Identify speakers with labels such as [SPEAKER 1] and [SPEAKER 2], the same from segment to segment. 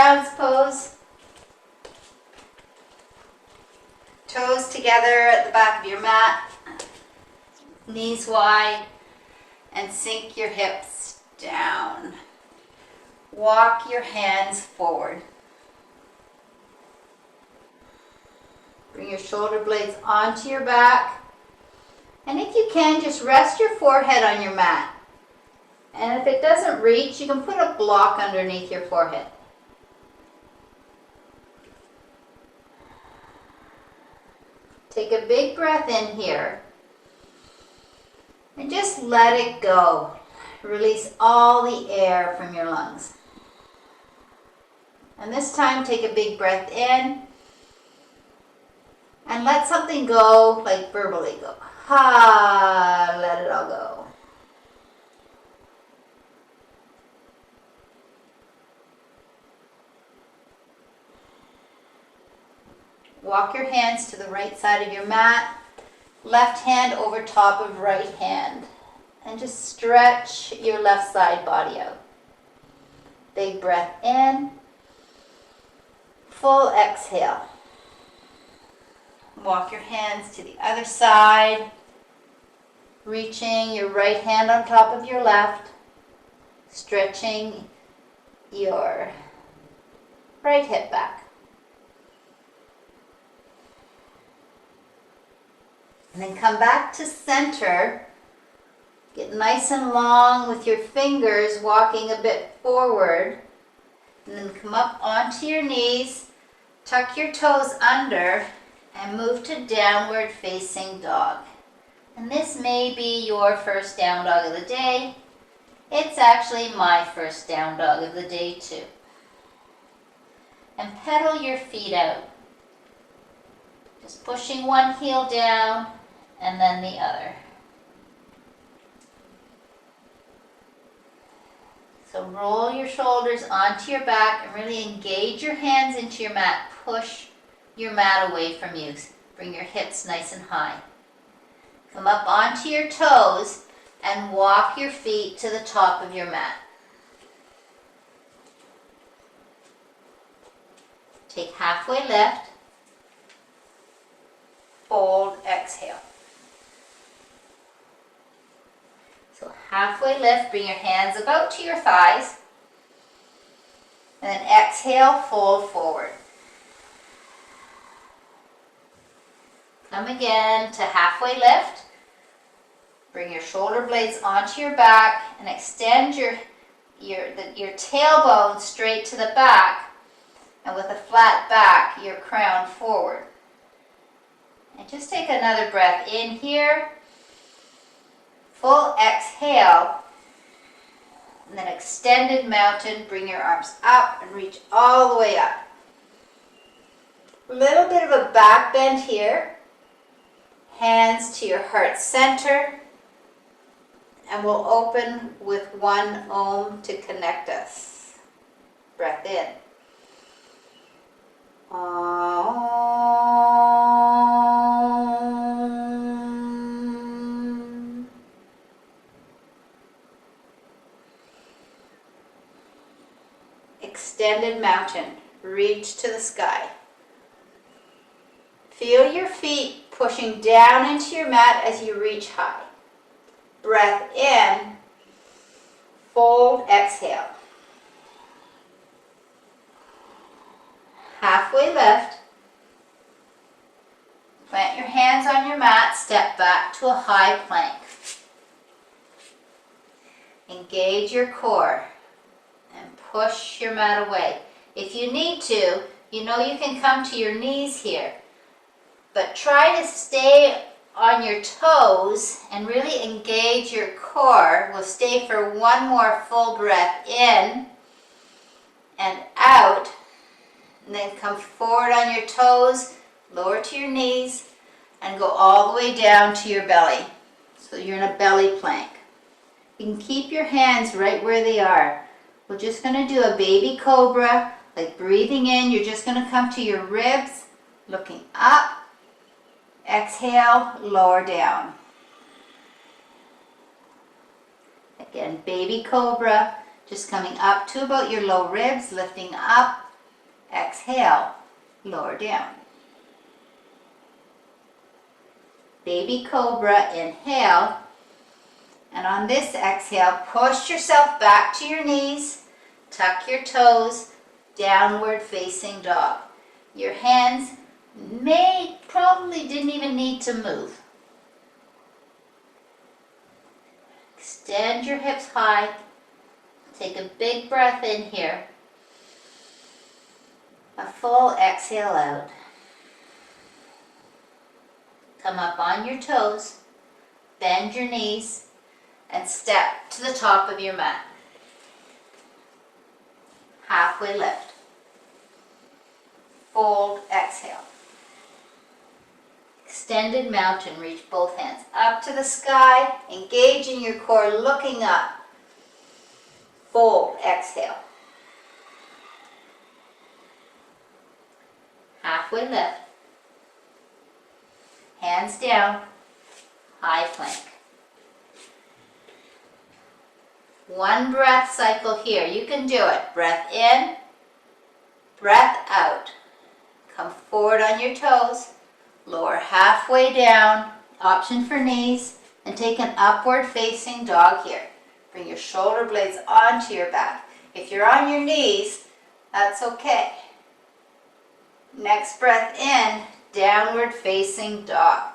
[SPEAKER 1] child's pose. Toes together at the back of your mat, knees wide, and sink your hips down. Walk your hands forward. Bring your shoulder blades onto your back. And if you can, just rest your forehead on your mat. And if it doesn't reach, you can put a block underneath your forehead. Take a big breath in here. And just let it go. Release all the air from your lungs. And this time, take a big breath in. And let something go, like verbally go. Ha, let it all go. Walk your hands to the right side of your mat. Left hand over top of right hand. And just stretch your left side body out. Big breath in. Full exhale. Walk your hands to the other side, reaching your right hand on top of your left, stretching your right hip back. And then come back to center. Get nice and long with your fingers walking a bit forward. And then come up onto your knees, tuck your toes under, and move to downward facing dog. And this may be your first down dog of the day. It's actually my first down dog of the day too. And pedal your feet out. Just pushing one heel down and then the other. So roll your shoulders onto your back and really engage your hands into your mat. Push your mat away from you. Bring your hips nice and high. Come up onto your toes and walk your feet to the top of your mat. Take halfway lift. Fold, exhale. So halfway lift, bring your hands about to your thighs. And then exhale, fold forward. Come again to halfway lift. Bring your shoulder blades onto your back and extend your tailbone straight to the back. And with a flat back, your crown forward. And just take another breath in here. Full exhale. And then extended mountain. Bring your arms up and reach all the way up. A little bit of a back bend here. Hands to your heart center. And we'll open with one Om to connect us. Breath in. Om. Extended mountain. Reach to the sky. Feel your feet pushing down into your mat as you reach high. Breath in. Fold, exhale. Halfway lift. Plant your hands on your mat. Step back to a high plank. Engage your core and push your mat away. If you need to, you know you can come to your knees here. But try to stay on your toes and really engage your core. We'll stay for one more full breath in and out. And then come forward on your toes, lower to your knees, and go all the way down to your belly. So you're in a belly plank. You can keep your hands right where they are. We're just going to do a baby cobra, like breathing in. You're just going to come to your ribs, looking up. Exhale, lower down. Again, baby cobra, just coming up to about your low ribs, lifting up, Exhale, lower down. Baby cobra, inhale. And on this exhale, push yourself back to your knees, tuck your toes, downward facing dog. Your hands probably didn't even need to move. Extend your hips high. Take a big breath in here. A full exhale out. Come up on your toes, bend your knees, and step to the top of your mat. Halfway lift. Fold, exhale. Extended mountain, reach both hands up to the sky, engage in your core, looking up. Fold, exhale. Halfway lift. Hands down, high plank. One breath cycle here. You can do it. Breath in, breath out. Come forward on your toes, lower halfway down, option for knees, and take an upward facing dog here. Bring your shoulder blades onto your back. If you're on your knees, that's okay. Next breath in, downward facing dog.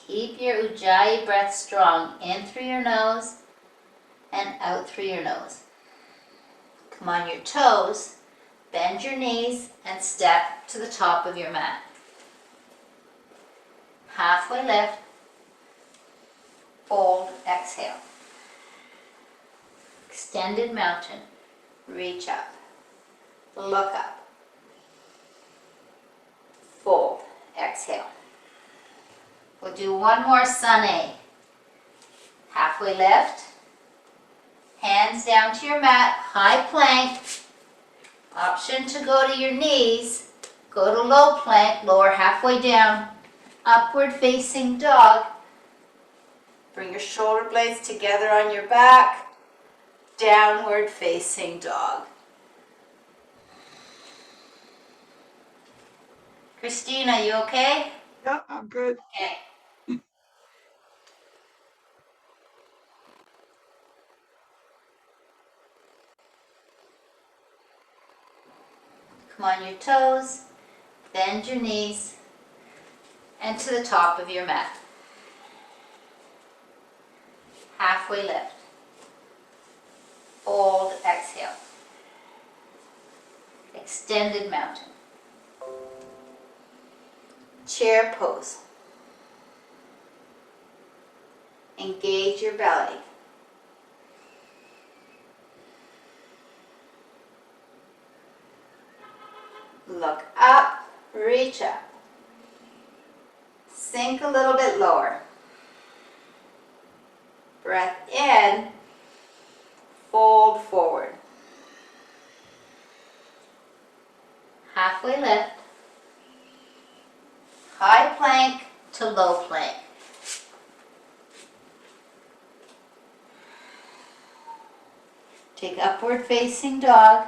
[SPEAKER 1] Keep your Ujjayi breath strong, in through your nose and out through your nose. Come on your toes, bend your knees and step to the top of your mat. Halfway lift, fold, exhale. Extended mountain, reach up, look up, fold, exhale. We'll do one more sun A. Halfway lift, hands down to your mat, high plank. Option to go to your knees, go to low plank, lower halfway down. Upward facing dog. Bring your shoulder blades together on your back. Downward facing dog. Christina, you okay?
[SPEAKER 2] Yeah, I'm good.
[SPEAKER 1] Okay. Come on your toes, bend your knees, and to the top of your mat. Halfway lift. Fold, exhale. Extended mountain. Chair pose. Engage your belly. Look up, reach up. Sink a little bit lower. Breath in, fold forward. Halfway lift. High plank to low plank. Take upward facing dog.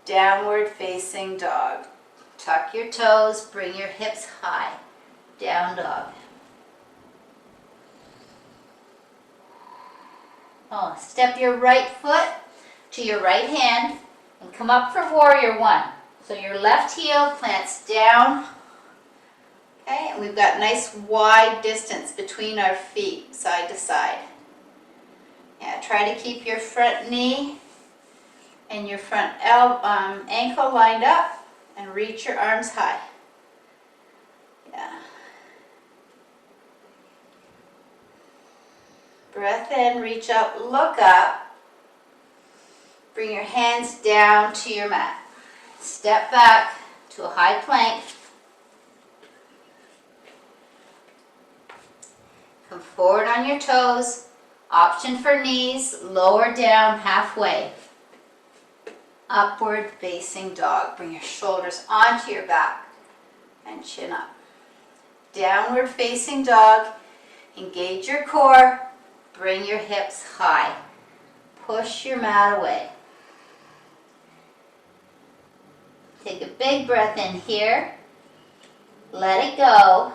[SPEAKER 1] Downward facing dog. Tuck your toes, bring your hips high. Down dog. Oh, step your right foot to your right hand and come up for warrior one. So your left heel plants down. Okay, and we've got nice wide distance between our feet, side to side. Yeah, try to keep your front knee and your front ankle lined up and reach your arms high. Yeah. Breath in, reach up, look up. Bring your hands down to your mat. Step back to a high plank. Come forward on your toes. Option for knees, lower down halfway. Upward facing dog. Bring your shoulders onto your back and chin up. Downward facing dog. Engage your core. Bring your hips high. Push your mat away. Take a big breath in here. Let it go.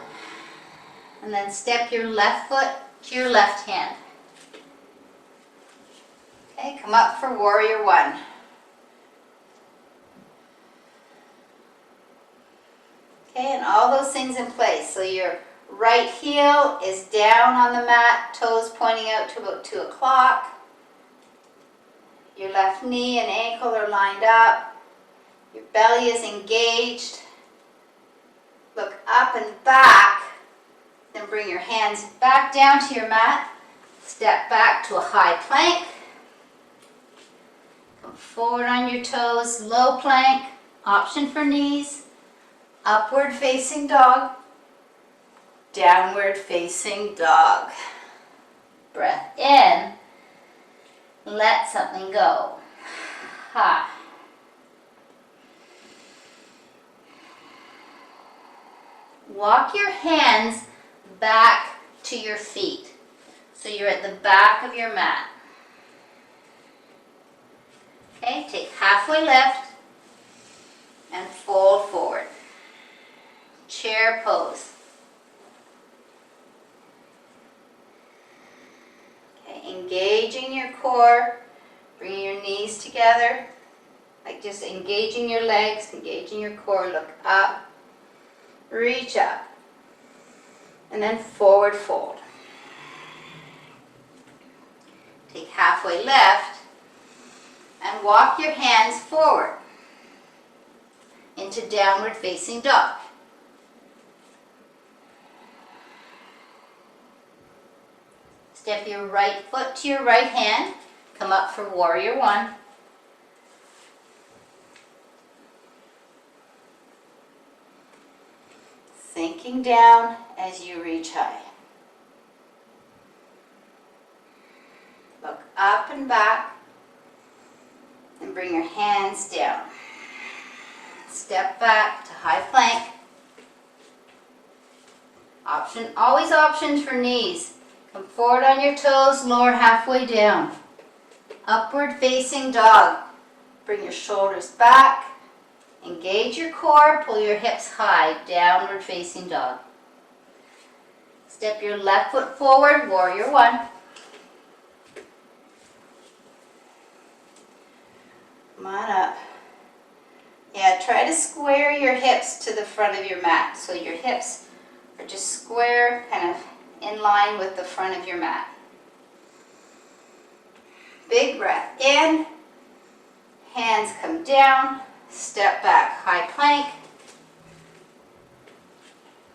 [SPEAKER 1] And then step your left foot to your left hand. Okay, come up for warrior one. Okay, and all those things in place. So your right heel is down on the mat, toes pointing out to about 2 o'clock. Your left knee and ankle are lined up. Your belly is engaged. Look up and back. Then bring your hands back down to your mat. Step back to a high plank. Come forward on your toes, low plank. Option for knees. Upward facing dog. Downward facing dog. Breath in. Let something go. Ha. Walk your hands back to your feet. So you're at the back of your mat. Okay, take halfway lift and fold forward. Chair pose. Okay, engaging your core, bringing your knees together, like just engaging your legs, engaging your core. Look up, reach up, and then forward fold. Take halfway lift and walk your hands forward into downward facing dog. Step your right foot to your right hand. Come up for warrior one. Sinking down as you reach high. Look up and back and bring your hands down. Step back to high plank. Always options for knees. Come forward on your toes, lower halfway down. Upward facing dog. Bring your shoulders back. Engage your core, pull your hips high, downward facing dog. Step your left foot forward, warrior one. Come on up. Yeah, try to square your hips to the front of your mat. So your hips are just square, kind of in line with the front of your mat. Big breath in. Hands come down. Step back, high plank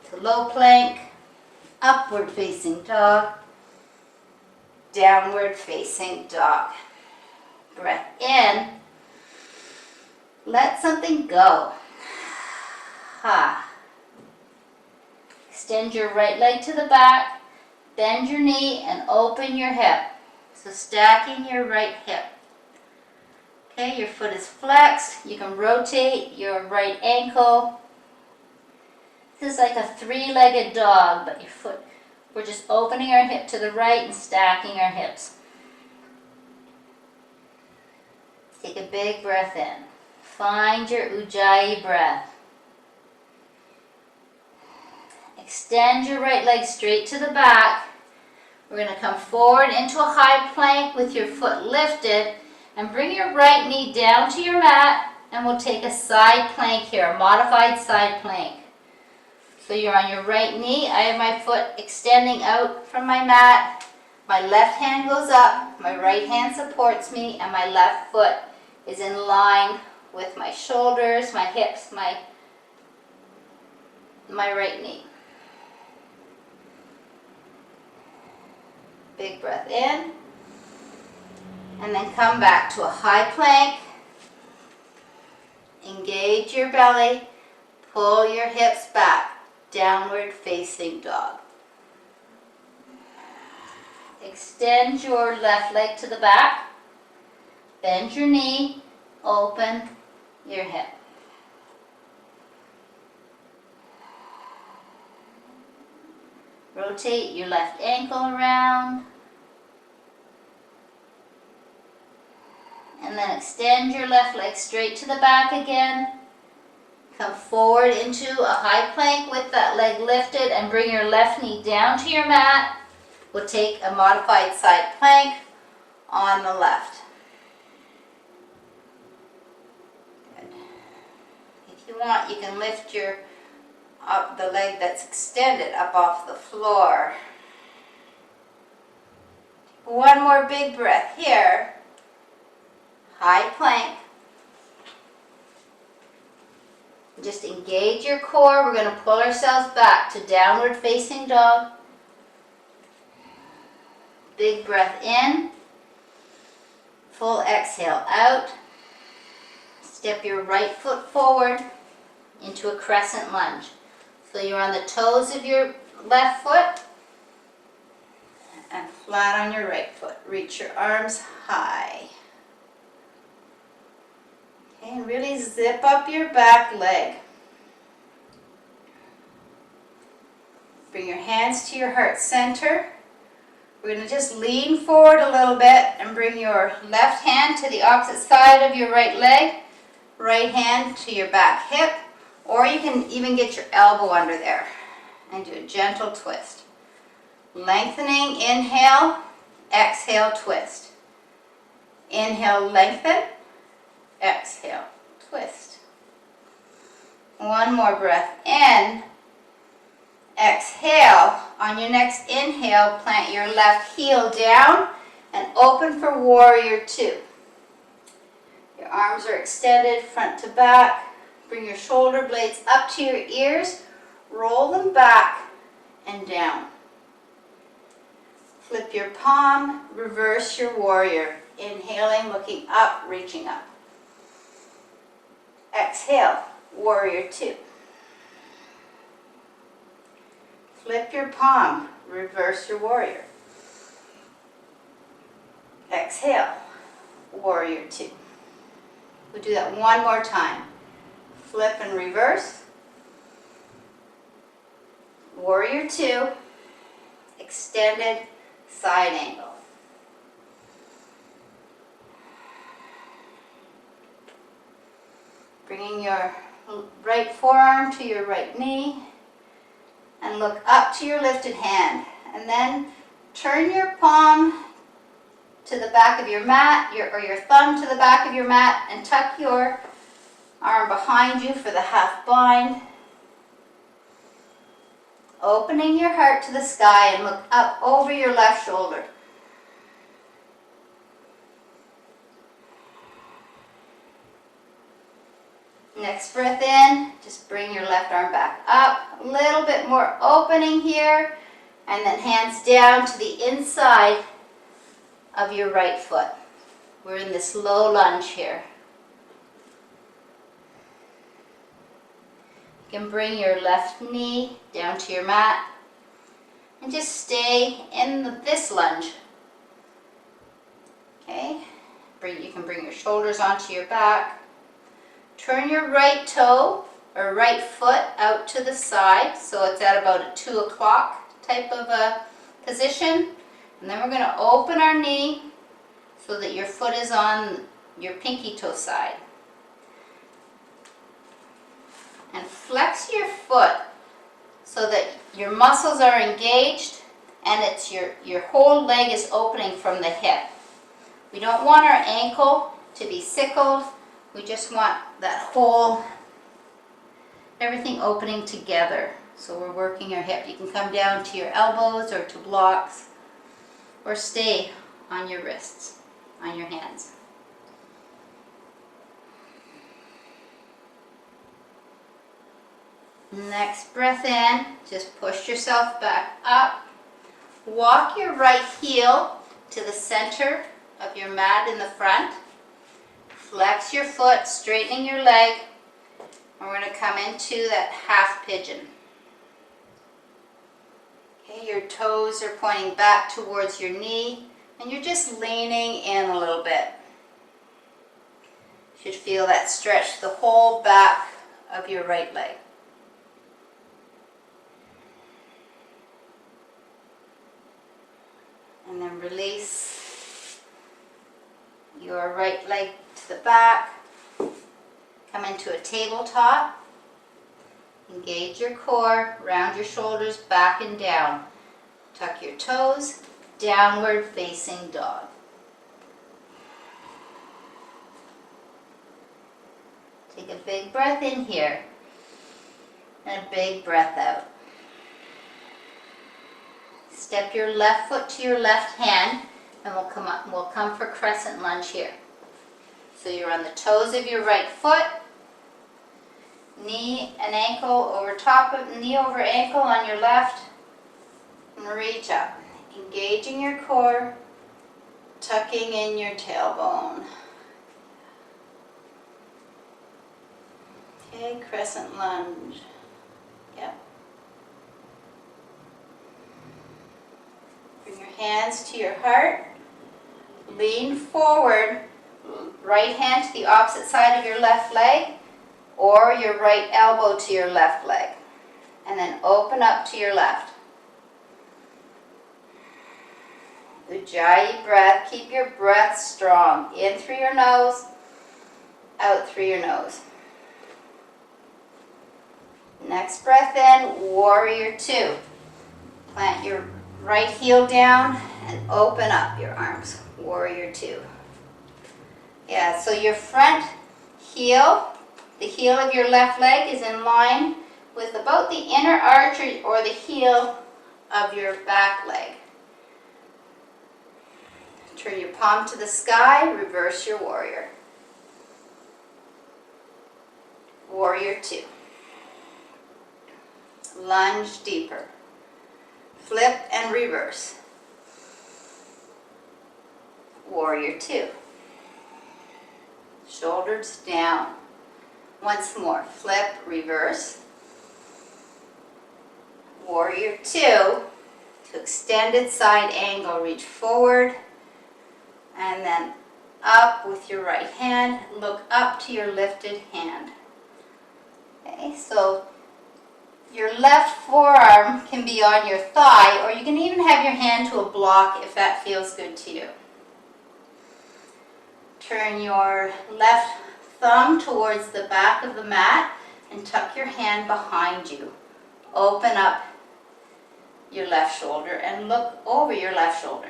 [SPEAKER 1] to low plank, upward facing dog, downward facing dog. Breath in. Let something go. Ha. Extend your right leg to the back, bend your knee and open your hip. So stacking your right hip. Okay, your foot is flexed. You can rotate your right ankle. This is like a three-legged dog, but your foot, we're just opening our hip to the right and stacking our hips. Take a big breath in. Find your Ujjayi breath. Extend your right leg straight to the back. We're going to come forward into a high plank with your foot lifted and bring your right knee down to your mat, and we'll take a side plank here, a modified side plank. So you're on your right knee. I have my foot extending out from my mat. My left hand goes up, my right hand supports me, and my left foot is in line with my shoulders, my hips, my right knee. Big breath in. And then come back to a high plank. Engage your belly. Pull your hips back. Downward facing dog. Extend your left leg to the back. Bend your knee. open your hip. Rotate your left ankle around. And then extend your left leg straight to the back again. Come forward into a high plank with that leg lifted and bring your left knee down to your mat. We'll take a modified side plank on the left. Good. If you want, you can lift the leg that's extended up off the floor. One more big breath here. High plank. Just engage your core. We're going to pull ourselves back to downward facing dog. Big breath in. Full exhale out. Step your right foot forward into a crescent lunge. So you're on the toes of your left foot and flat on your right foot. Reach your arms high. Okay, and really zip up your back leg. Bring your hands to your heart center. We're going to just lean forward a little bit and bring your left hand to the opposite side of your right leg. Right hand to your back hip. Or you can even get your elbow under there and do a gentle twist. Lengthening, inhale, exhale, twist. Inhale, lengthen, exhale, twist. One more breath in. Exhale. On your next inhale, plant your left heel down and open for warrior two. Your arms are extended front to back. Bring your shoulder blades up to your ears. Roll them back and down. Flip your palm, reverse your warrior. Inhaling, looking up, reaching up. Exhale, warrior two. Flip your palm, reverse your warrior. Exhale, warrior two. We'll do that one more time. Flip and reverse. Warrior two. Extended side angle. Bringing your right forearm to your right knee and look up to your lifted hand. And then turn your palm to the back of your mat, or your thumb to the back of your mat, and tuck your arm behind you for the half bind. Opening your heart to the sky and look up over your left shoulder. Next breath in, just bring your left arm back up. A little bit more opening here. And then hands down to the inside of your right foot. We're in this low lunge here. You can bring your left knee down to your mat and just stay in this lunge. Okay, you can bring your shoulders onto your back. Turn your right toe or right foot out to the side, so it's at about a 2 o'clock type of a position. And then we're going to open our knee so that your foot is on your pinky toe side. And flex your foot so that your muscles are engaged and it's your whole leg is opening from the hip. We don't want our ankle to be sickled. We just want that whole, everything opening together. So we're working our hip. You can come down to your elbows or to blocks, or stay on your wrists, on your hands. Next breath in, just push yourself back up. Walk your right heel to the center of your mat in the front. Flex your foot, straightening your leg, and we're going to come into that half pigeon. Okay, your toes are pointing back towards your knee, and you're just leaning in a little bit. Should feel that stretch the whole back of your right leg. And then release your right leg to the back. Come into a tabletop. Engage your core, round your shoulders back and down. Tuck your toes, downward facing dog. Take a big breath in here and a big breath out. Step your left foot to your left hand and we'll come for crescent lunge here. So you're on the toes of your right foot, knee and ankle over top of knee over ankle on your left, and reach up. Engaging your core, tucking in your tailbone. Okay, crescent lunge. Yep. Bring your hands to your heart. Lean forward. Right hand to the opposite side of your left leg, or your right elbow to your left leg. And then open up to your left. Ujjayi breath. Keep your breath strong. In through your nose, out through your nose. Next breath in, warrior two. Plant your right heel down and open up your arms. Warrior two. Yeah, so your front heel, the heel of your left leg is in line with about the inner arch or the heel of your back leg. Turn your palm to the sky, reverse your warrior. Warrior two. Lunge deeper. Flip and reverse. Warrior two. Shoulders down. Once more. Flip, reverse. Warrior two. To extended side angle, reach forward. And then up with your right hand. Look up to your lifted hand. Okay, so your left forearm can be on your thigh, or you can even have your hand to a block if that feels good to you. Turn your left thumb towards the back of the mat and tuck your hand behind you. Open up your left shoulder and look over your left shoulder.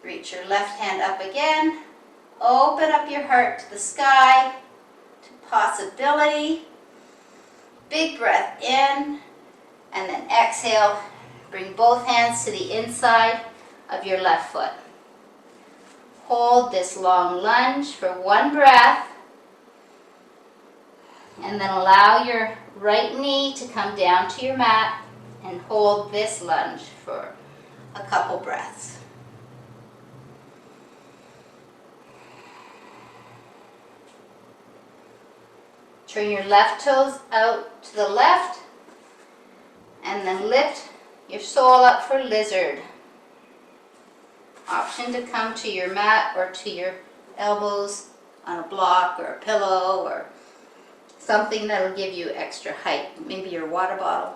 [SPEAKER 1] Reach your left hand up again. Open up your heart to the sky, to possibility. Big breath in, and then exhale. Bring both hands to the inside of your left foot. Hold this long lunge for one breath, and then allow your right knee to come down to your mat and hold this lunge for a couple breaths. Turn your left toes out to the left and then lift your sole up for lizard. Option to come to your mat or to your elbows on a block or a pillow or something that will give you extra height, maybe your water bottle.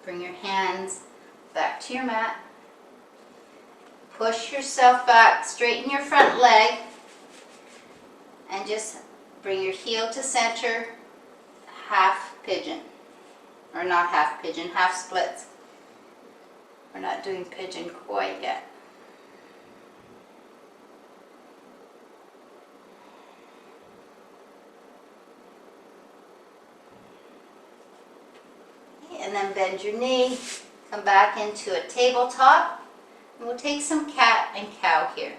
[SPEAKER 1] Bring your hands back to your mat. Push yourself back, straighten your front leg, and just bring your heel to center, half pigeon. Or not half pigeon, half splits. We're not doing pigeon quite yet. And then bend your knee, come back into a tabletop, and we'll take some cat and cow here.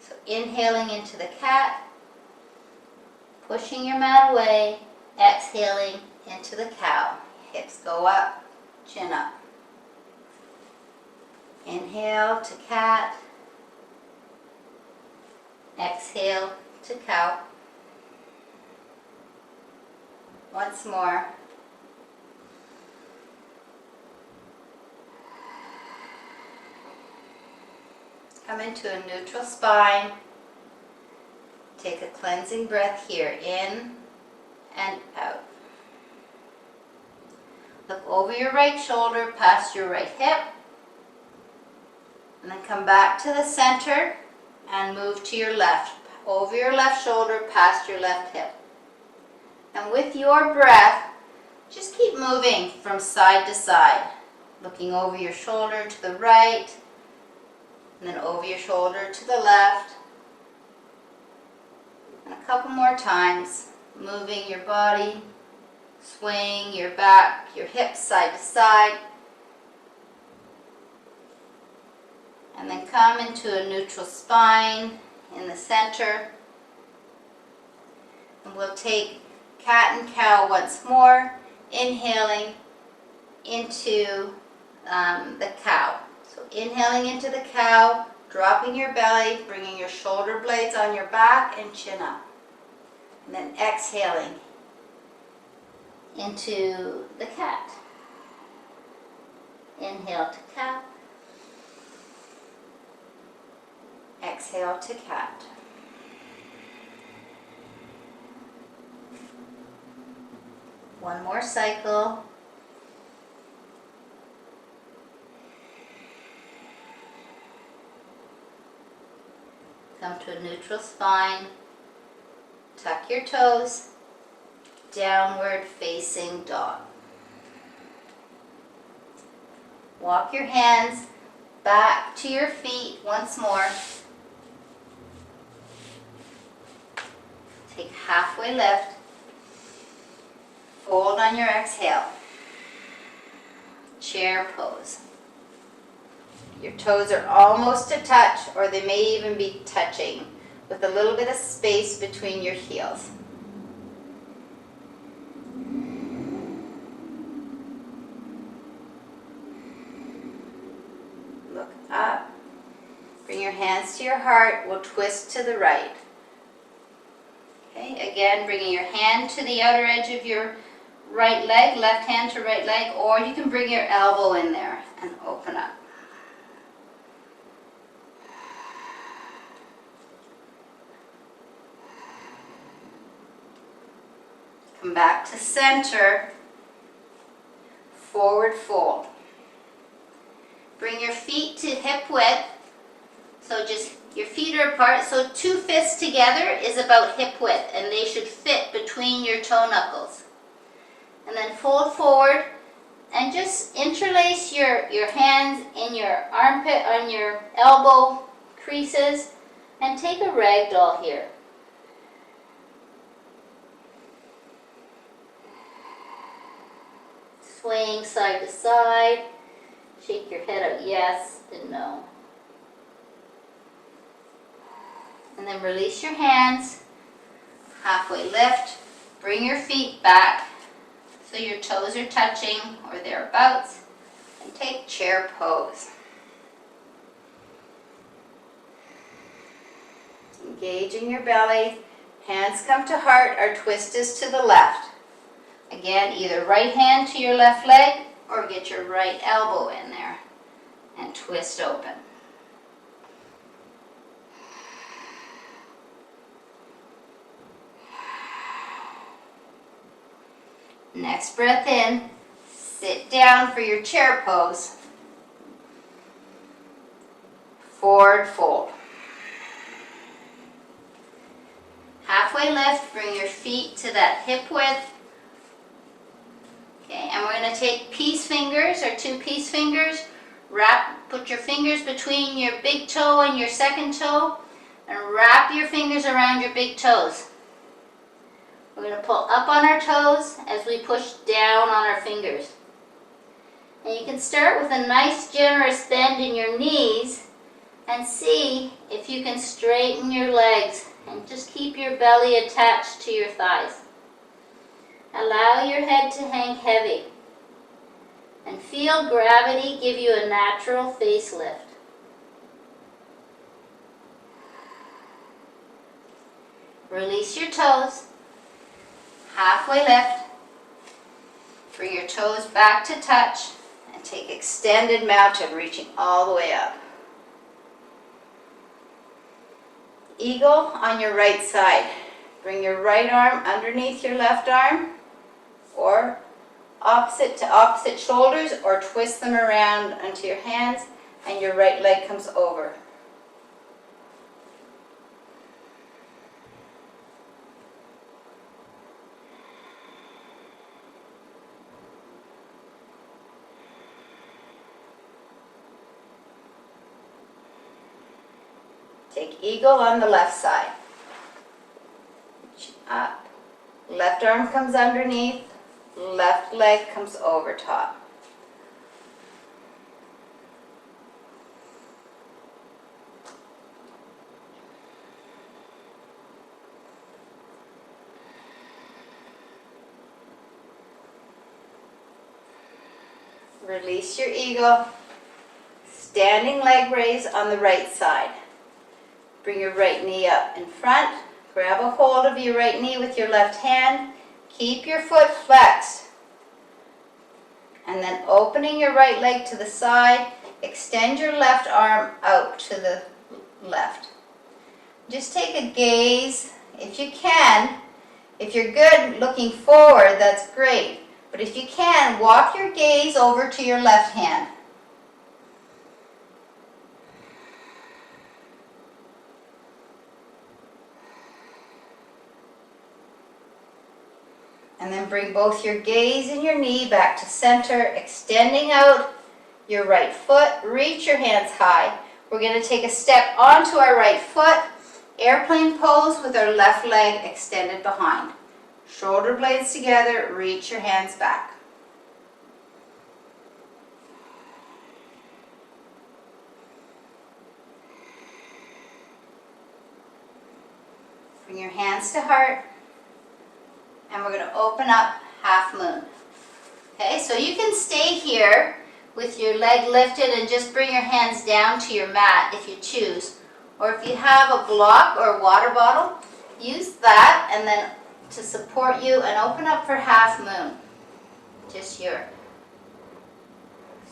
[SPEAKER 1] So inhaling into the cat, pushing your mat away, exhaling into the cow. Hips go up, chin up. Inhale to cat. Exhale to cow. Once more. Come into a neutral spine. Take a cleansing breath here, in and out. Look over your right shoulder, past your right hip, and then come back to the center and move to your left. Over your left shoulder, past your left hip. And with your breath, just keep moving from side to side, looking over your shoulder to the right, and then over your shoulder to the left. And a couple more times, moving your body, swaying your back, your hips side to side. And then come into a neutral spine in the center. And we'll take cat and cow once more, inhaling into the cow. So inhaling into the cow, dropping your belly, bringing your shoulder blades on your back and chin up. And then exhaling into the cat. Inhale to cow. Exhale to cat. One more cycle. Come to a neutral spine. Tuck your toes. Downward facing dog. Walk your hands back to your feet once more. Take halfway lift. Fold on your exhale. Chair pose. Your toes are almost to touch, or they may even be touching, with a little bit of space between your heels. Look up. Bring your hands to your heart. We'll twist to the right. Okay, again, bringing your hand to the outer edge of your right leg, left hand to right leg, or you can bring your elbow in there and open up. Come back to center, forward fold. Bring your feet to hip width, so just your feet are apart, so 2 fists together is about hip width, and they should fit between your toe knuckles. And then fold forward, and just interlace your hands in your armpit, on your elbow creases, and take a ragdoll here. Swaying side to side, shake your head out yes and no. And then release your hands, halfway lift, bring your feet back so your toes are touching or thereabouts, and take chair pose. Engaging your belly, hands come to heart, our twist is to the left. Again, either right hand to your left leg or get your right elbow in there and twist open. Next breath in, sit down for your chair pose. Forward fold. Halfway lift, bring your feet to that hip width. Okay, and we're going to take peace fingers, or 2 peace fingers. Put your fingers between your big toe and your second toe, and wrap your fingers around your big toes. We're going to pull up on our toes as we push down on our fingers. And you can start with a nice generous bend in your knees and see if you can straighten your legs and just keep your belly attached to your thighs. Allow your head to hang heavy. And feel gravity give you a natural facelift. Release your toes. Halfway lift. Bring your toes back to touch and take extended mountain, reaching all the way up. Eagle on your right side. Bring your right arm underneath your left arm, or opposite to opposite shoulders, or twist them around onto your hands and your right leg comes over. Take eagle on the left side. Up. Left arm comes underneath. Left leg comes over top. Release your eagle. Standing leg raise on the right side. Bring your right knee up in front. Grab a hold of your right knee with your left hand. Keep your foot flexed. And then opening your right leg to the side, extend your left arm out to the left. Just take a gaze, if you can. If you're good looking forward, that's great. But if you can, walk your gaze over to your left hand. And then bring both your gaze and your knee back to center, extending out your right foot. Reach your hands high. We're going to take a step onto our right foot. Airplane pose with our left leg extended behind. Shoulder blades together, reach your hands back. Bring your hands to heart. And we're going to open up half moon. Okay, so you can stay here with your leg lifted and just bring your hands down to your mat if you choose. Or if you have a block or a water bottle, use that and then to support you and open up for half moon.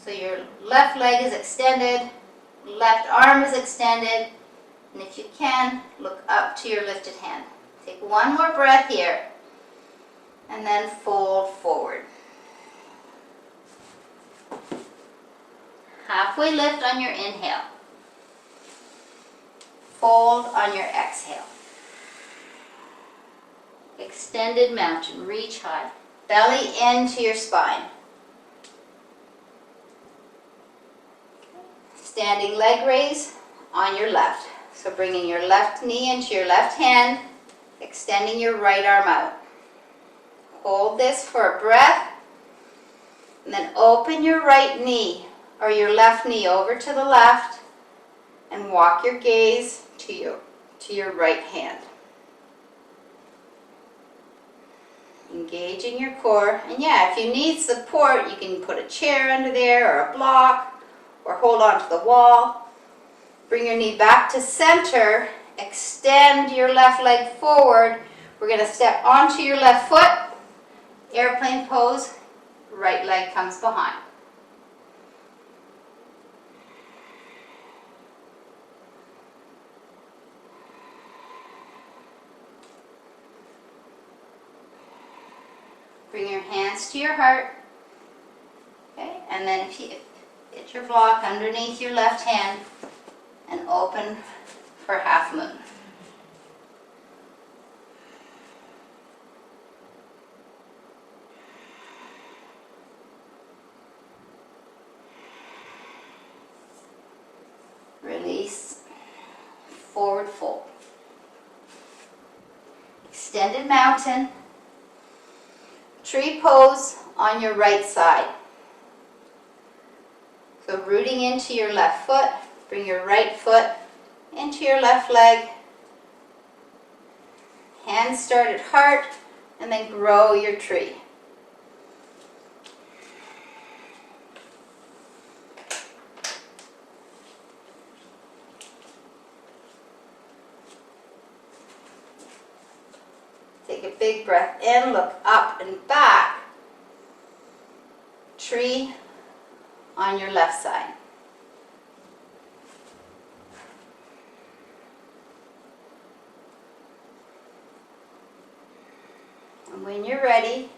[SPEAKER 1] So your left leg is extended, left arm is extended, and if you can, look up to your lifted hand. Take one more breath here. And then fold forward. Halfway lift on your inhale. Fold on your exhale. Extended mountain, reach high. Belly into your spine. Standing leg raise on your left. So bringing your left knee into your left hand, extending your right arm out. Hold this for a breath, and then open your right knee or your left knee over to the left and walk your gaze to your right hand. Engaging your core, and yeah, if you need support, you can put a chair under there or a block or hold on to the wall. Bring your knee back to center, extend your left leg forward. We're going to step onto your left foot. Airplane pose, right leg comes behind. Bring your hands to your heart. Okay, and then if you get your block underneath your left hand and open for half moon. Release, forward fold. Extended mountain. Tree pose on your right side. So rooting into your left foot, bring your right foot into your left leg. Hands start at heart, and then grow your tree. big breath in, look up and back. Tree on your left side. And when you're ready,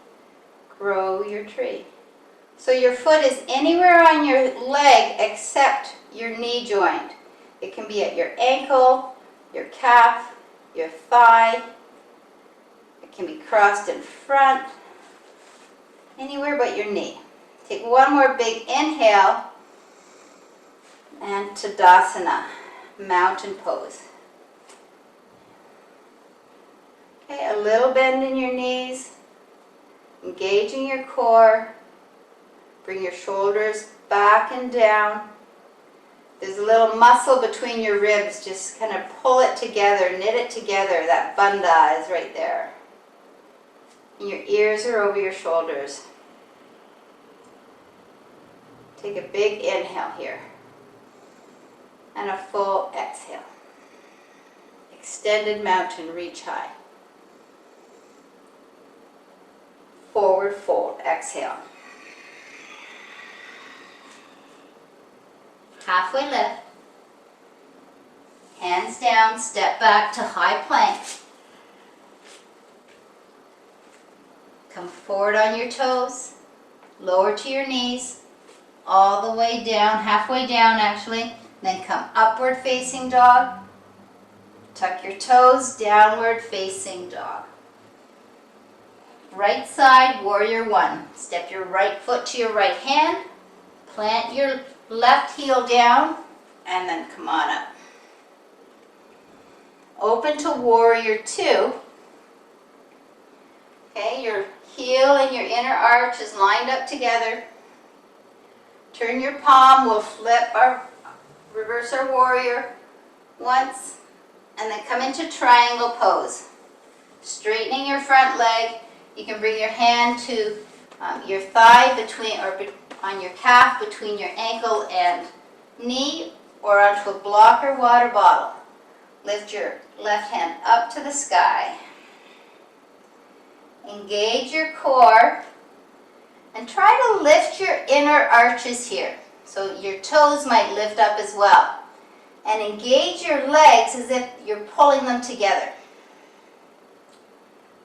[SPEAKER 1] grow your tree. So your foot is anywhere on your leg except your knee joint. It can be at your ankle, your calf, your thigh. It can be crossed in front, anywhere but your knee. Take one more big inhale and Tadasana, mountain pose. Okay, a little bend in your knees, engaging your core. Bring your shoulders back and down. There's a little muscle between your ribs. Just kind of pull it together, knit it together. That bandha is right there. And your ears are over your shoulders. Take a big inhale here. And a full exhale. Extended mountain, reach high. Forward fold, exhale. Halfway lift. Hands down, step back to high plank. Come forward on your toes, lower to your knees, all the way down, halfway down actually. Then come upward facing dog. Tuck your toes, downward facing dog. Right side, warrior one. Step your right foot to your right hand. Plant your left heel down and then come on up. Open to warrior two. Okay, your heel and your inner arch is lined up together. Turn your palm, we'll reverse our warrior once, and then come into triangle pose. Straightening your front leg. You can bring your hand to your thigh on your calf between your ankle and knee, or onto a block or water bottle. Lift your left hand up to the sky. Engage your core and try to lift your inner arches here. So your toes might lift up as well. And engage your legs as if you're pulling them together.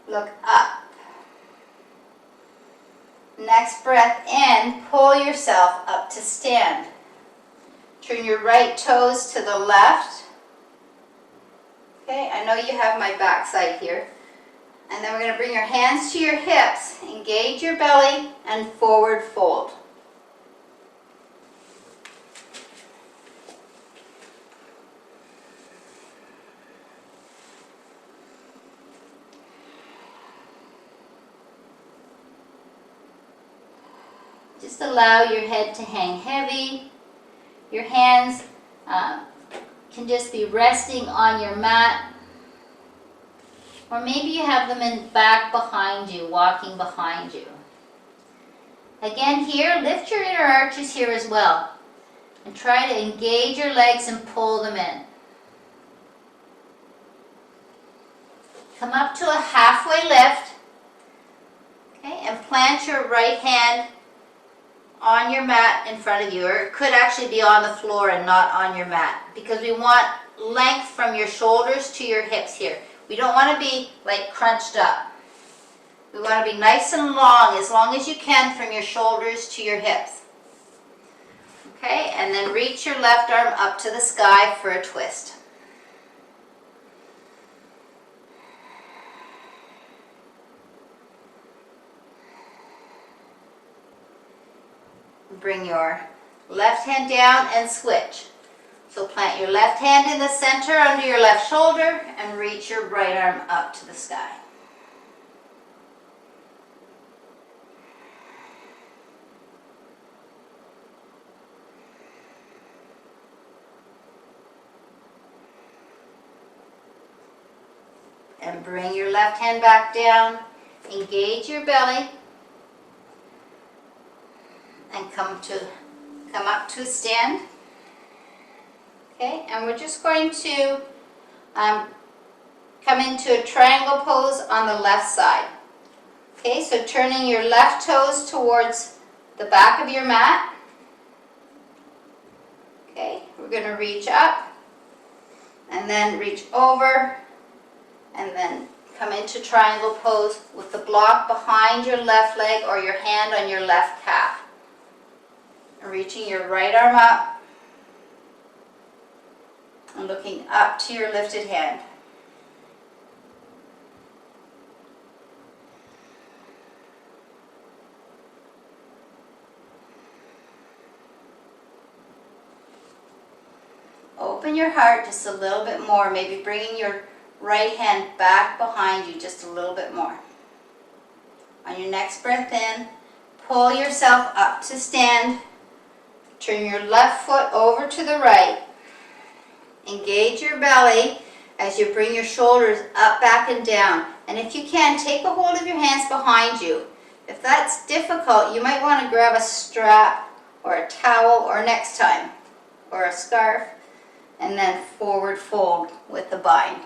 [SPEAKER 1] Look up. Next breath in, pull yourself up to stand. Turn your right toes to the left. Okay, I know you have my back side here. And then we're going to bring your hands to your hips, engage your belly, and forward fold. Just allow your head to hang heavy. Your hands can just be resting on your mat. Or maybe you have them in back behind you, walking behind you. Again here, lift your inner arches here as well. And try to engage your legs and pull them in. Come up to a halfway lift. Okay, and plant your right hand on your mat in front of you, or it could actually be on the floor and not on your mat, because we want length from your shoulders to your hips here. We don't want to be like crunched up. We want to be nice and long as you can from your shoulders to your hips. Okay, and then reach your left arm up to the sky for a twist. Bring your left hand down and switch. So plant your left hand in the center under your left shoulder and reach your right arm up to the sky. And bring your left hand back down, engage your belly, and come up to a stand. Okay, and we're just going to come into a triangle pose on the left side. Okay, so turning your left toes towards the back of your mat. Okay, we're going to reach up and then reach over and then come into triangle pose with the block behind your left leg or your hand on your left calf. And reaching your right arm up and looking up to your lifted hand. Open your heart just a little bit more, maybe bringing your right hand back behind you just a little bit more. On your next breath in, pull yourself up to stand. Turn your left foot over to the right. Engage your belly as you bring your shoulders up, back, and down. And if you can, take a hold of your hands behind you. If that's difficult, you might want to grab a strap or a towel or next time, or a scarf, and then forward fold with the bind.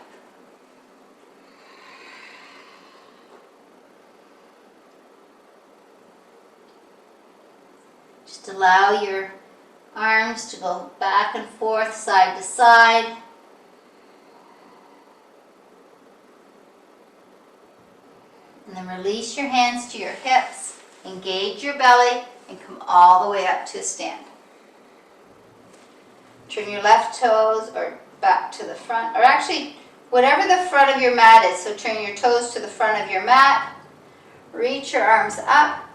[SPEAKER 1] Just allow your arms to go back and forth, side to side. And then release your hands to your hips, engage your belly, and come all the way up to a stand. Turn your left toes or back to the front, or actually whatever the front of your mat is. So turn your toes to the front of your mat, reach your arms up,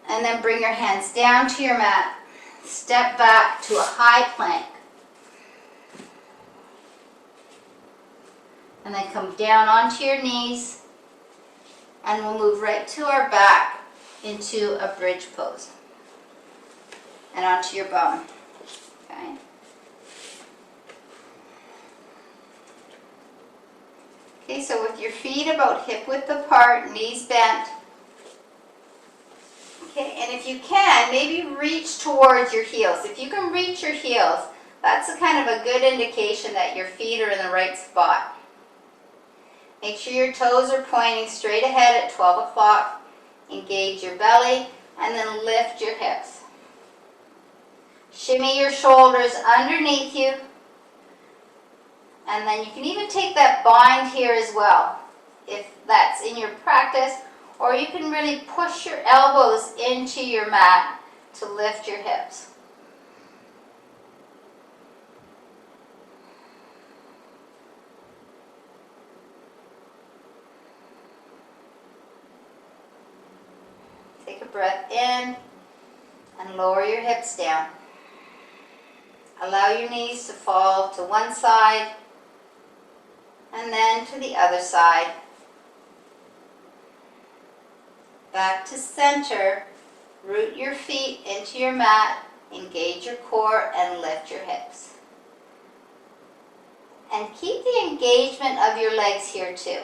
[SPEAKER 1] and then bring your hands down to your mat. Step back to a high plank. And then come down onto your knees, and we'll move right to our back into a bridge pose and onto your bone. Okay. Okay, so with your feet about hip width apart, knees bent. Okay, and if you can, maybe reach towards your heels. If you can reach your heels, that's a kind of a good indication that your feet are in the right spot. Make sure your toes are pointing straight ahead at 12 o'clock. Engage your belly and then lift your hips. Shimmy your shoulders underneath you. And then you can even take that bind here as well, if that's in your practice. Or you can really push your elbows into your mat to lift your hips. Take a breath in and lower your hips down. Allow your knees to fall to one side and then to the other side. Back to center. Root your feet into your mat, engage your core, and lift your hips. And keep the engagement of your legs here too.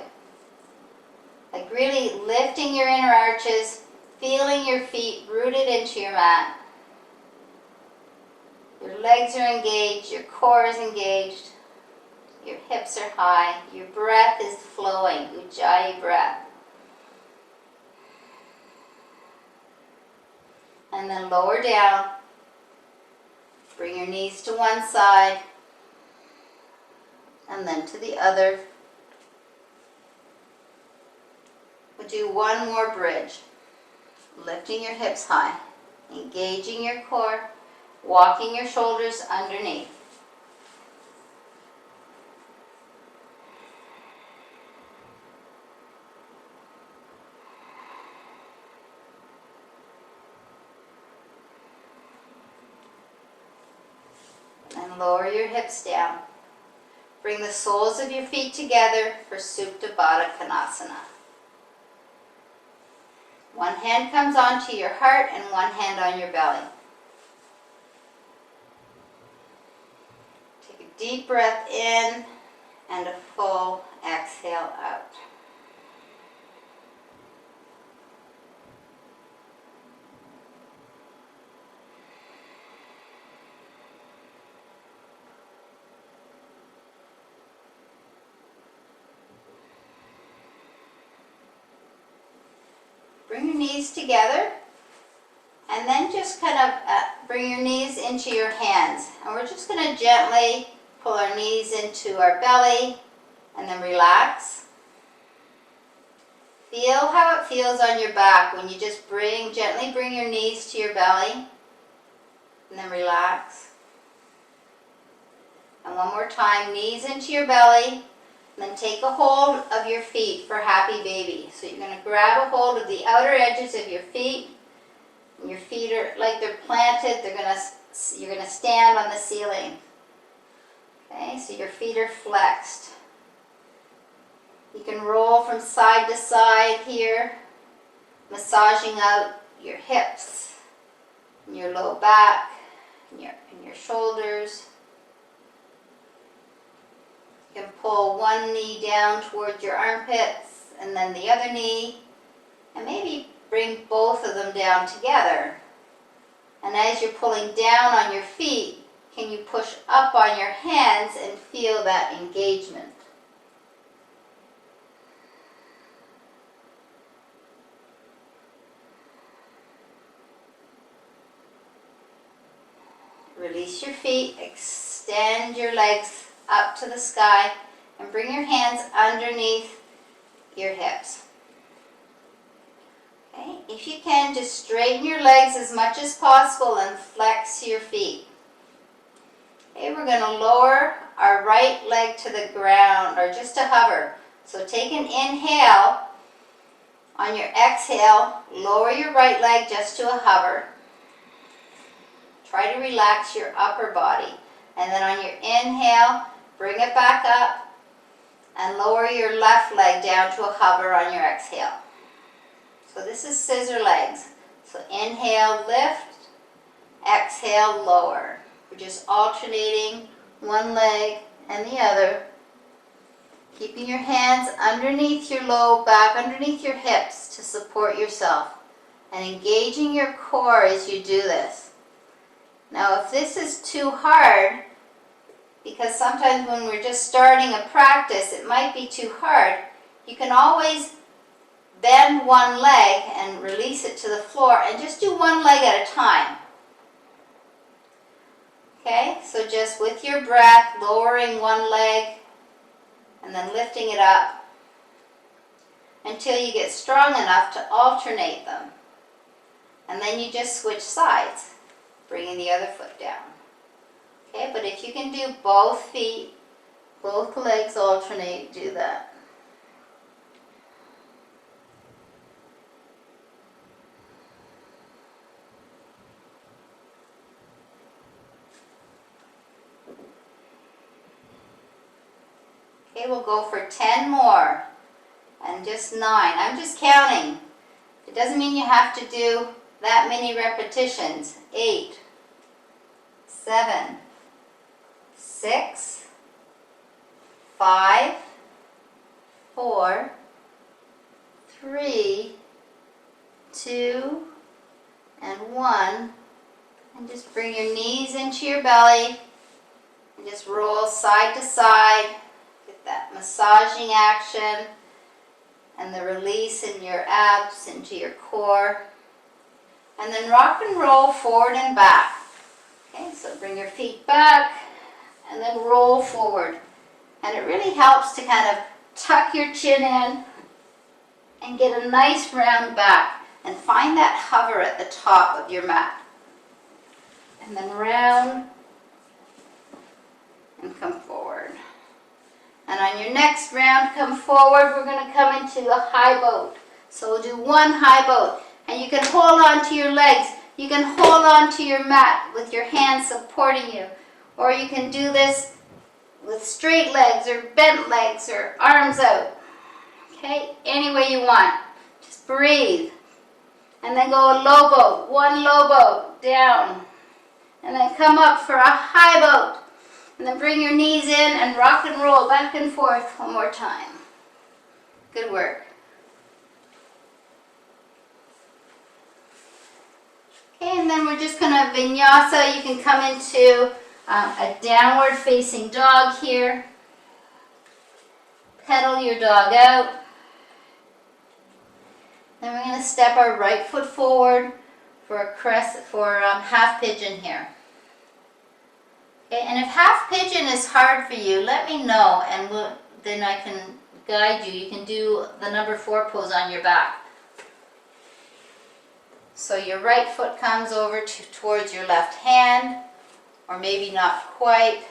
[SPEAKER 1] Like really lifting your inner arches, feeling your feet rooted into your mat. Your legs are engaged, your core is engaged, your hips are high, your breath is flowing, Ujjayi breath. And then lower down, bring your knees to one side, and then to the other. We'll do one more bridge, lifting your hips high, engaging your core, walking your shoulders underneath. And lower your hips down. Bring the soles of your feet together for Supta Baddha Konasana. One hand comes onto your heart and one hand on your belly. Take a deep breath in and a full exhale out. bring your knees together, and then just kind of bring your knees into your hands. And we're just going to gently pull our knees into our belly, and then relax. Feel how it feels on your back when you just gently bring your knees to your belly, and then relax. And one more time, knees into your belly, and then take a hold of your feet for happy baby. So you're going to grab a hold of the outer edges of your feet, and your feet are like they're planted. You're going to stand on the ceiling. Okay, so your feet are flexed. You can roll from side to side here, massaging out your hips, and your low back, and your shoulders. You can pull one knee down towards your armpits, and then the other knee, and maybe bring both of them down together. And as you're pulling down on your feet, can you push up on your hands and feel that engagement? Release your feet, extend your legs up to the sky, and bring your hands underneath your hips. Okay, if you can, just straighten your legs as much as possible and flex your feet. Okay, we're going to lower our right leg to the ground, or just to hover. So take an inhale. On your exhale, lower your right leg just to a hover. Try to relax your upper body. And then on your inhale, bring it back up and lower your left leg down to a hover on your exhale. So this is scissor legs. So inhale, lift, exhale, lower. We're just alternating one leg and the other. Keeping your hands underneath your low back, underneath your hips to support yourself. And engaging your core as you do this. Now if this is too hard, because sometimes when we're just starting a practice, it might be too hard, you can always bend one leg and release it to the floor and just do one leg at a time. Okay, so just with your breath, lowering one leg and then lifting it up until you get strong enough to alternate them. And then you just switch sides, bringing the other foot down. Okay, but if you can do both feet, both legs alternate, do that. Okay, we'll go for 10 more, and just 9. I'm just counting. It doesn't mean you have to do that many repetitions. 8, 7, 6, 5, 4, 3, 2, and 1. And just bring your knees into your belly and just roll side to side. Get that massaging action and the release in your abs, into your core. And then rock and roll forward and back. Okay, so bring your feet back and then roll forward. And it really helps to kind of tuck your chin in and get a nice round back. And find that hover at the top of your mat. And then round and come forward. And on your next round, come forward. We're going to come into a high boat. So we'll do one high boat. And you can hold on to your legs. You can hold on to your mat with your hands supporting you. Or you can do this with straight legs or bent legs or arms out. Okay, any way you want. Just breathe. And then go a low boat. One low boat down. And then come up for a high boat. And then bring your knees in and rock and roll back and forth one more time. Good work. Okay, and then we're just going to vinyasa. You can come into a downward facing dog here. Pedal your dog out. Then we're going to step our right foot forward for a half pigeon here. Okay, and if half pigeon is hard for you, let me know, and then I can guide you. You can do the number 4 pose on your back. So your right foot comes over towards your left hand, or maybe not quite.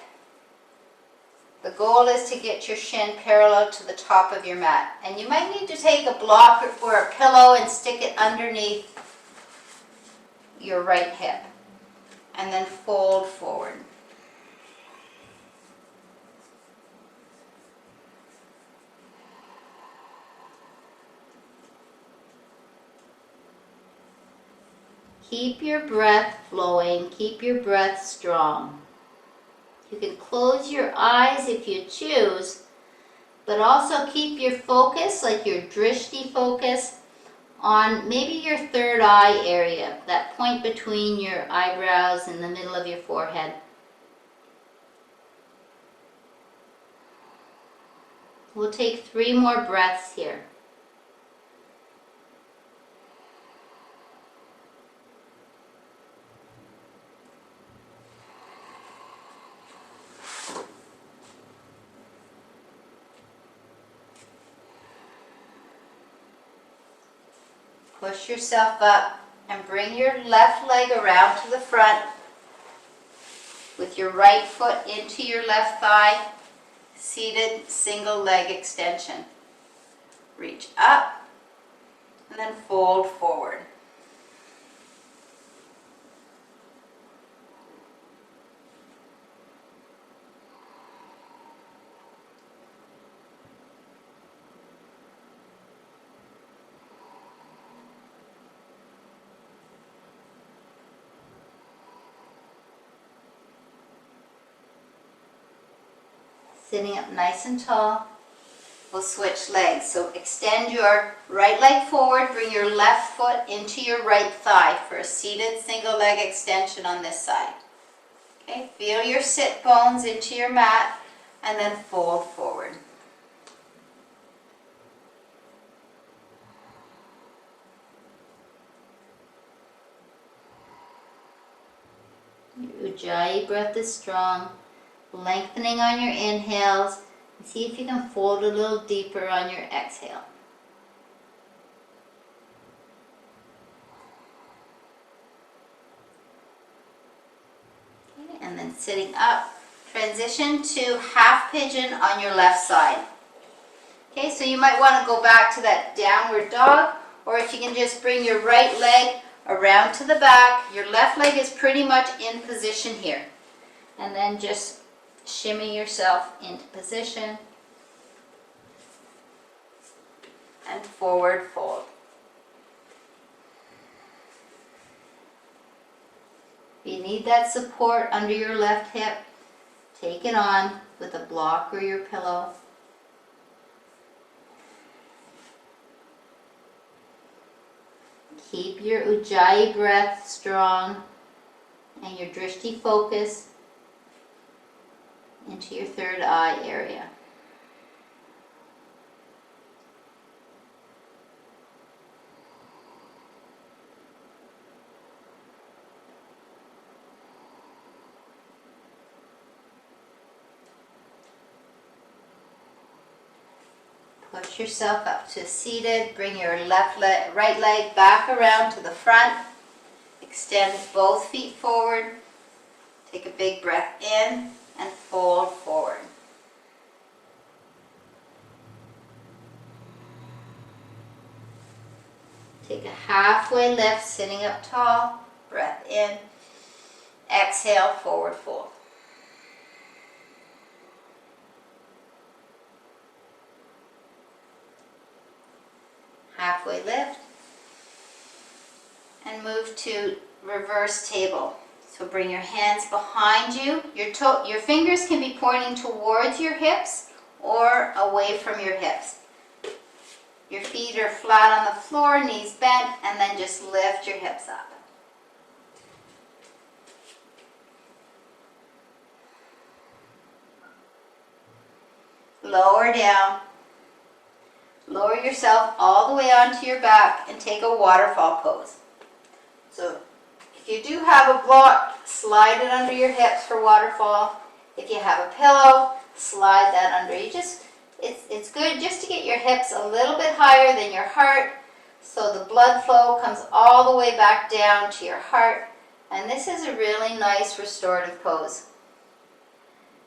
[SPEAKER 1] The goal is to get your shin parallel to the top of your mat. And you might need to take a block or a pillow and stick it underneath your right hip. And then fold forward. Keep your breath flowing, keep your breath strong. You can close your eyes if you choose, but also keep your focus, like your drishti focus, on maybe your third eye area, that point between your eyebrows and the middle of your forehead. We'll take 3 more breaths here. Push yourself up and bring your left leg around to the front with your right foot into your left thigh, seated single leg extension. Reach up and then fold forward. Sitting up nice and tall, we'll switch legs. So extend your right leg forward, bring your left foot into your right thigh for a seated single leg extension on this side. Okay, feel your sit bones into your mat and then fold forward. Your Ujjayi breath is strong. Lengthening on your inhales, and see if you can fold a little deeper on your exhale. Okay, and then sitting up, transition to half pigeon on your left side. Okay, so you might want to go back to that downward dog, or if you can just bring your right leg around to the back, your left leg is pretty much in position here. And then just shimmy yourself into position and forward fold. If you need that support under your left hip, take it on with a block or your pillow. Keep your Ujjayi breath strong and your drishti focus into your third eye area. Push yourself up to seated. Bring your right leg back around to the front. Extend both feet forward. Take a big breath in and fold forward. Take a halfway lift, sitting up tall. Breath in. Exhale, forward fold. Halfway lift. And move to reverse table. So bring your hands behind you. Your fingers can be pointing towards your hips or away from your hips. Your feet are flat on the floor, knees bent, and then just lift your hips up. Lower down. Lower yourself all the way onto your back and take a waterfall pose. So if you do have a block, slide it under your hips for waterfall. If you have a pillow, slide that under. It's good just to get your hips a little bit higher than your heart so the blood flow comes all the way back down to your heart. And this is a really nice restorative pose.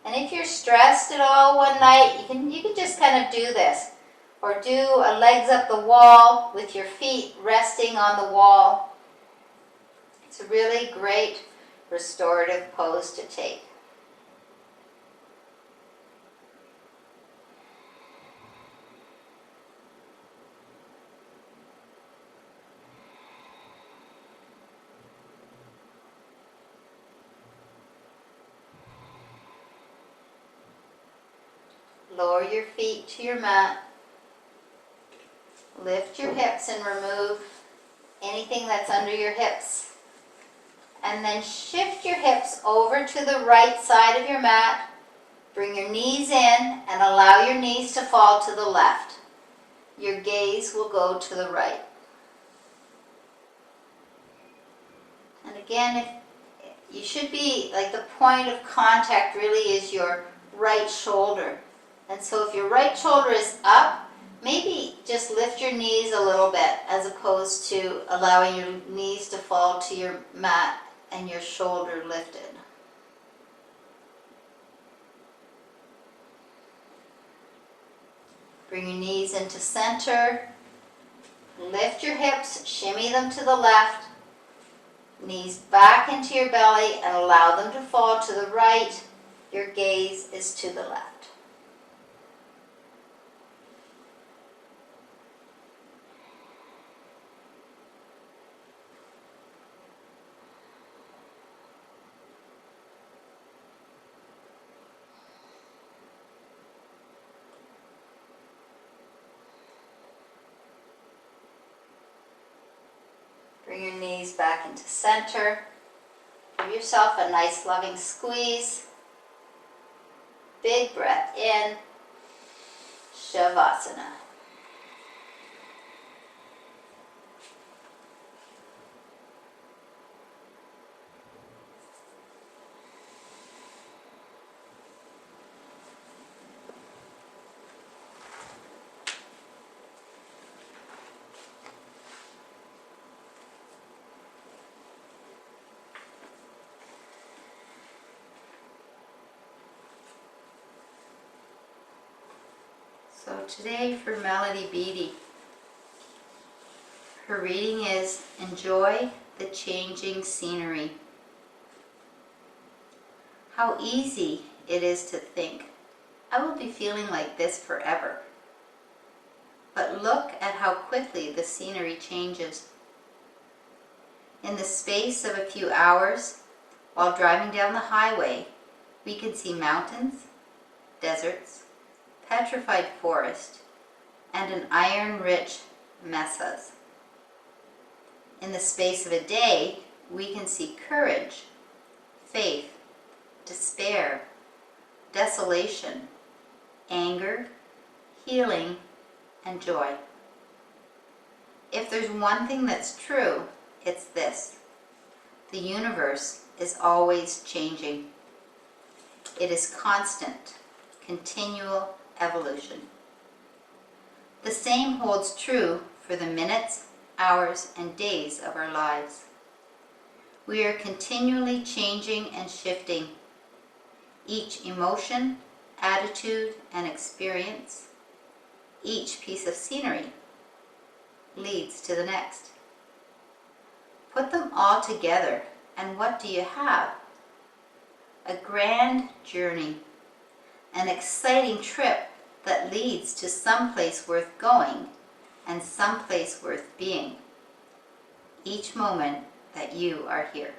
[SPEAKER 1] And if you're stressed at all one night, you can just kind of do this. Or do a legs up the wall with your feet resting on the wall. It's a really great restorative pose to take. Lower your feet to your mat. Lift your hips and remove anything that's under your hips. And then shift your hips over to the right side of your mat. Bring your knees in and allow your knees to fall to the left. Your gaze will go to the right. And again, you should be, like, the point of contact really is your right shoulder. And so if your right shoulder is up, maybe just lift your knees a little bit as opposed to allowing your knees to fall to your mat and your shoulder lifted. Bring your knees into center. Lift your hips, shimmy them to the left. Knees back into your belly and allow them to fall to the right. Your gaze is to the left. Bring your knees back into center. Give yourself a nice loving squeeze. Big breath in. Shavasana. So today for Melody Beattie, her reading is Enjoy the Changing Scenery. How easy it is to think, I will be feeling like this forever. But look at how quickly the scenery changes. In the space of a few hours, while driving down the highway, we can see mountains, deserts, petrified forest, and an iron-rich mesas. In the space of a day, we can see courage, faith, despair, desolation, anger, healing, and joy. If there's one thing that's true, it's this: the universe is always changing. It is constant, continual evolution. The same holds true for the minutes, hours, and days of our lives. We are continually changing and shifting. Each emotion, attitude, and experience, each piece of scenery, leads to the next. Put them all together, and what do you have? A grand journey, an exciting trip that leads to someplace worth going and someplace worth being, each moment that you are here.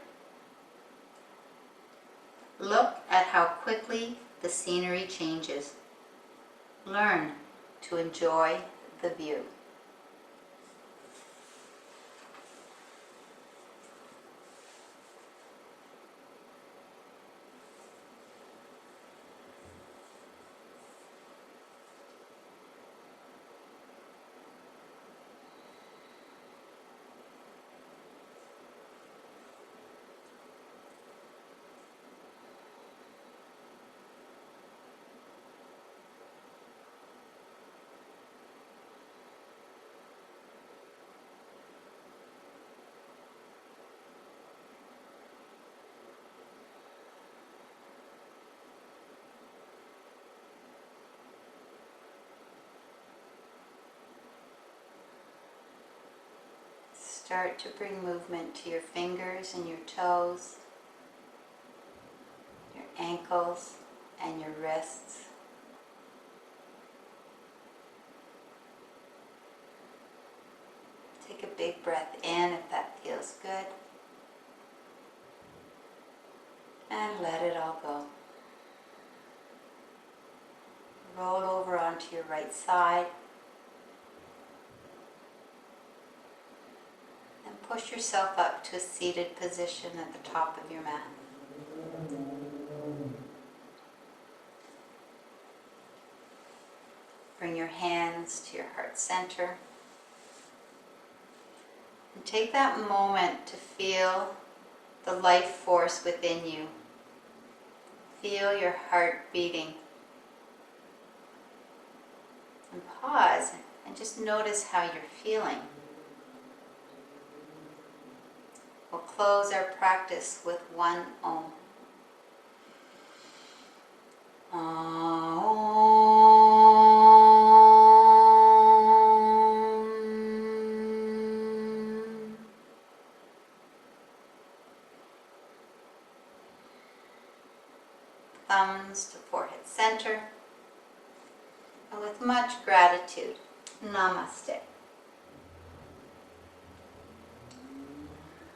[SPEAKER 1] Look at how quickly the scenery changes. Learn to enjoy the view. Start to bring movement to your fingers and your toes, your ankles and your wrists. Take a big breath in if that feels good. And let it all go. Roll over onto your right side. And push yourself up to a seated position at the top of your mat. Bring your hands to your heart center. And take that moment to feel the life force within you. Feel your heart beating. And pause and just notice how you're feeling. We'll close our practice with one Om. Thumbs to forehead center. And with much gratitude, Namaste.